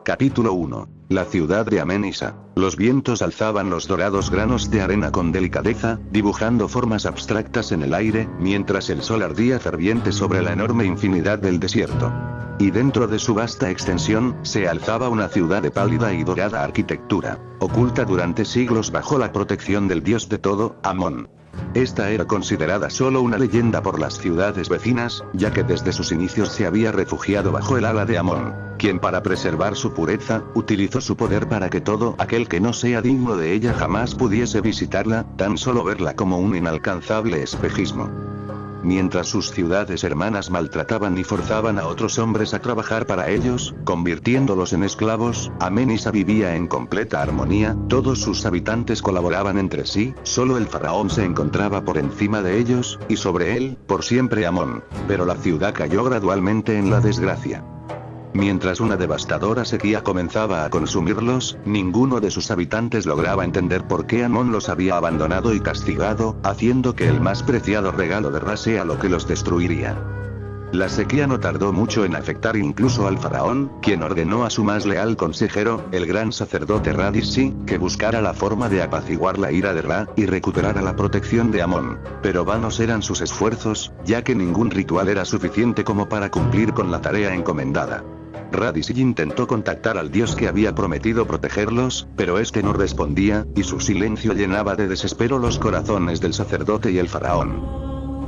Capítulo 1. La ciudad de Amenisa. Los vientos alzaban los dorados granos de arena con delicadeza, dibujando formas abstractas en el aire, mientras el sol ardía ferviente sobre la enorme infinidad del desierto. Y dentro de su vasta extensión, se alzaba una ciudad de pálida y dorada arquitectura, oculta durante siglos bajo la protección del dios de todo, Amón. Esta era considerada solo una leyenda por las ciudades vecinas, ya que desde sus inicios se había refugiado bajo el ala de Amón, quien para preservar su pureza, utilizó su poder para que todo aquel que no sea digno de ella jamás pudiese visitarla, tan solo verla como un inalcanzable espejismo. Mientras sus ciudades hermanas maltrataban y forzaban a otros hombres a trabajar para ellos, convirtiéndolos en esclavos, Amenisa vivía en completa armonía, todos sus habitantes colaboraban entre sí, solo el faraón se encontraba por encima de ellos, y sobre él, por siempre Amón. Pero la ciudad cayó gradualmente en la desgracia. Mientras una devastadora sequía comenzaba a consumirlos, ninguno de sus habitantes lograba entender por qué Amón los había abandonado y castigado, haciendo que el más preciado regalo de Ra sea lo que los destruiría. La sequía no tardó mucho en afectar incluso al faraón, quien ordenó a su más leal consejero, el gran sacerdote Radisi, que buscara la forma de apaciguar la ira de Ra, y recuperara la protección de Amón. Pero vanos eran sus esfuerzos, ya que ningún ritual era suficiente como para cumplir con la tarea encomendada. Radisi intentó contactar al dios que había prometido protegerlos, pero este no respondía, y su silencio llenaba de desespero los corazones del sacerdote y el faraón.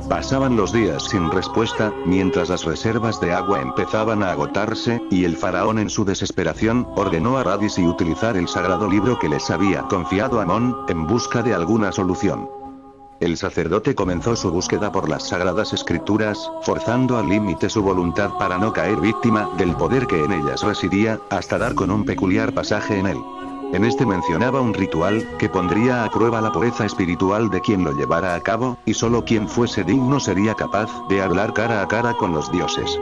Pasaban los días sin respuesta, mientras las reservas de agua empezaban a agotarse, y el faraón en su desesperación, ordenó a Radisi utilizar el sagrado libro que les había confiado Amón, en busca de alguna solución. El sacerdote comenzó su búsqueda por las sagradas escrituras, forzando al límite su voluntad para no caer víctima del poder que en ellas residía, hasta dar con un peculiar pasaje en él. En este mencionaba un ritual, que pondría a prueba la pureza espiritual de quien lo llevara a cabo, y solo quien fuese digno sería capaz de hablar cara a cara con los dioses.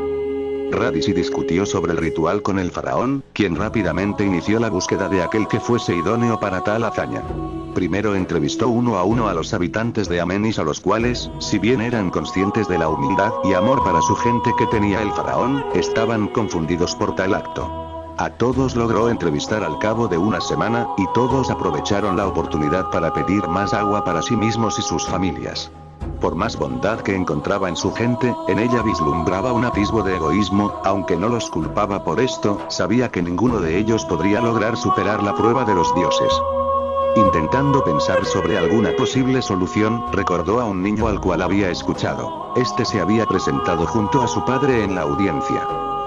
Radisi discutió sobre el ritual con el faraón, quien rápidamente inició la búsqueda de aquel que fuese idóneo para tal hazaña. Primero entrevistó uno a los habitantes de Amenis, a los cuales, si bien eran conscientes de la humildad y amor para su gente que tenía el faraón, estaban confundidos por tal acto. A todos logró entrevistar al cabo de una semana, y todos aprovecharon la oportunidad para pedir más agua para sí mismos y sus familias. Por más bondad que encontraba en su gente, en ella vislumbraba un atisbo de egoísmo, aunque no los culpaba por esto, sabía que ninguno de ellos podría lograr superar la prueba de los dioses. Intentando pensar sobre alguna posible solución, recordó a un niño al cual había escuchado. Este se había presentado junto a su padre en la audiencia.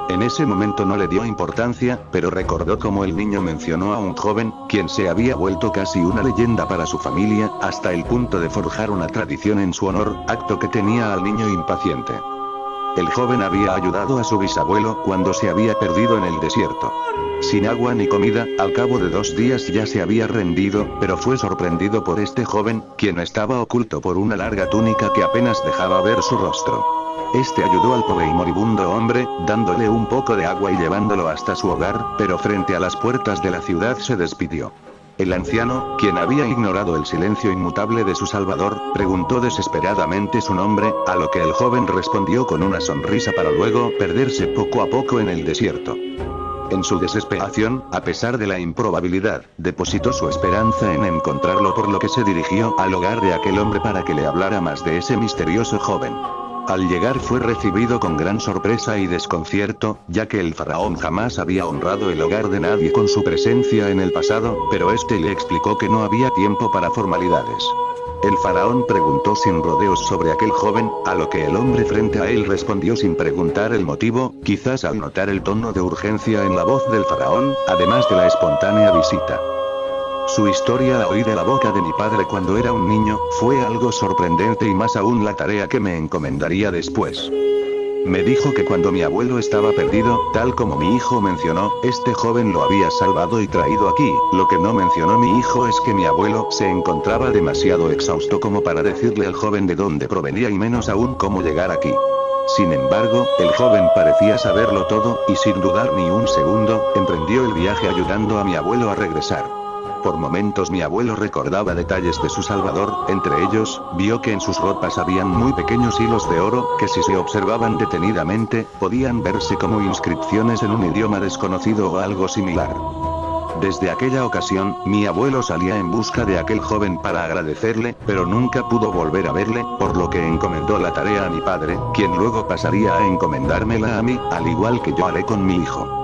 En ese momento no le dio importancia, pero recordó cómo el niño mencionó a un joven, quien se había vuelto casi una leyenda para su familia, hasta el punto de forjar una tradición en su honor, acto que tenía al niño impaciente. El joven había ayudado a su bisabuelo cuando se había perdido en el desierto. Sin agua ni comida, al cabo de 2 días ya se había rendido, pero fue sorprendido por este joven, quien estaba oculto por una larga túnica que apenas dejaba ver su rostro. Este ayudó al pobre y moribundo hombre, dándole un poco de agua y llevándolo hasta su hogar, pero frente a las puertas de la ciudad se despidió. El anciano, quien había ignorado el silencio inmutable de su salvador, preguntó desesperadamente su nombre, a lo que el joven respondió con una sonrisa para luego perderse poco a poco en el desierto. En su desesperación, a pesar de la improbabilidad, depositó su esperanza en encontrarlo, por lo que se dirigió al hogar de aquel hombre para que le hablara más de ese misterioso joven. Al llegar fue recibido con gran sorpresa y desconcierto, ya que el faraón jamás había honrado el hogar de nadie con su presencia en el pasado, pero este le explicó que no había tiempo para formalidades. El faraón preguntó sin rodeos sobre aquel joven, a lo que el hombre frente a él respondió sin preguntar el motivo, quizás al notar el tono de urgencia en la voz del faraón, además de la espontánea visita. Su historia la oí de la boca de mi padre cuando era un niño, fue algo sorprendente y más aún la tarea que me encomendaría después. Me dijo que cuando mi abuelo estaba perdido, tal como mi hijo mencionó, este joven lo había salvado y traído aquí. Lo que no mencionó mi hijo es que mi abuelo se encontraba demasiado exhausto como para decirle al joven de dónde provenía y menos aún cómo llegar aquí. Sin embargo, el joven parecía saberlo todo, y sin dudar ni un segundo, emprendió el viaje ayudando a mi abuelo a regresar. Por momentos mi abuelo recordaba detalles de su salvador, entre ellos, vio que en sus ropas habían muy pequeños hilos de oro, que si se observaban detenidamente, podían verse como inscripciones en un idioma desconocido o algo similar. Desde aquella ocasión, mi abuelo salía en busca de aquel joven para agradecerle, pero nunca pudo volver a verle, por lo que encomendó la tarea a mi padre, quien luego pasaría a encomendármela a mí, al igual que yo haré con mi hijo.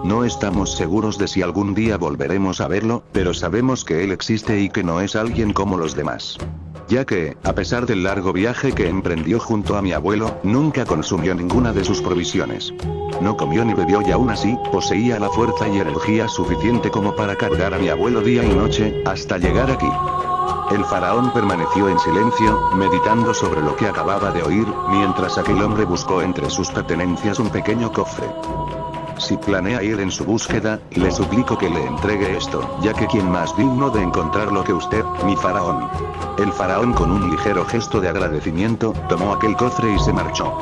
No estamos seguros de si algún día volveremos a verlo, pero sabemos que él existe y que no es alguien como los demás. Ya que, a pesar del largo viaje que emprendió junto a mi abuelo, nunca consumió ninguna de sus provisiones. No comió ni bebió y aún así, poseía la fuerza y energía suficiente como para cargar a mi abuelo día y noche, hasta llegar aquí. El faraón permaneció en silencio, meditando sobre lo que acababa de oír, mientras aquel hombre buscó entre sus pertenencias un pequeño cofre. Si planea ir en su búsqueda, le suplico que le entregue esto, ya que quien más digno de encontrarlo que usted, mi faraón. El faraón con un ligero gesto de agradecimiento, tomó aquel cofre y se marchó.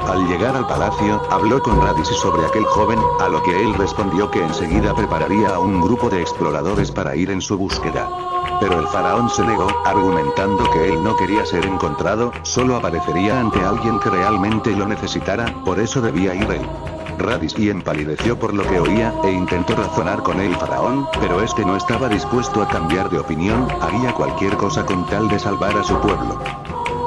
Al llegar al palacio, habló con Radis sobre aquel joven, a lo que él respondió que enseguida prepararía a un grupo de exploradores para ir en su búsqueda. Pero el faraón se negó, argumentando que él no quería ser encontrado, solo aparecería ante alguien que realmente lo necesitara, por eso debía ir él. Radis empalideció por lo que oía, e intentó razonar con el faraón, pero este no estaba dispuesto a cambiar de opinión, haría cualquier cosa con tal de salvar a su pueblo.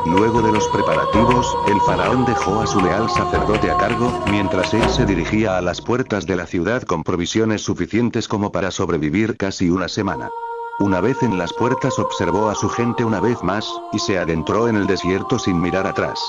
Luego de los preparativos, el faraón dejó a su leal sacerdote a cargo, mientras él se dirigía a las puertas de la ciudad con provisiones suficientes como para sobrevivir casi una semana. Una vez en las puertas observó a su gente una vez más, y se adentró en el desierto sin mirar atrás.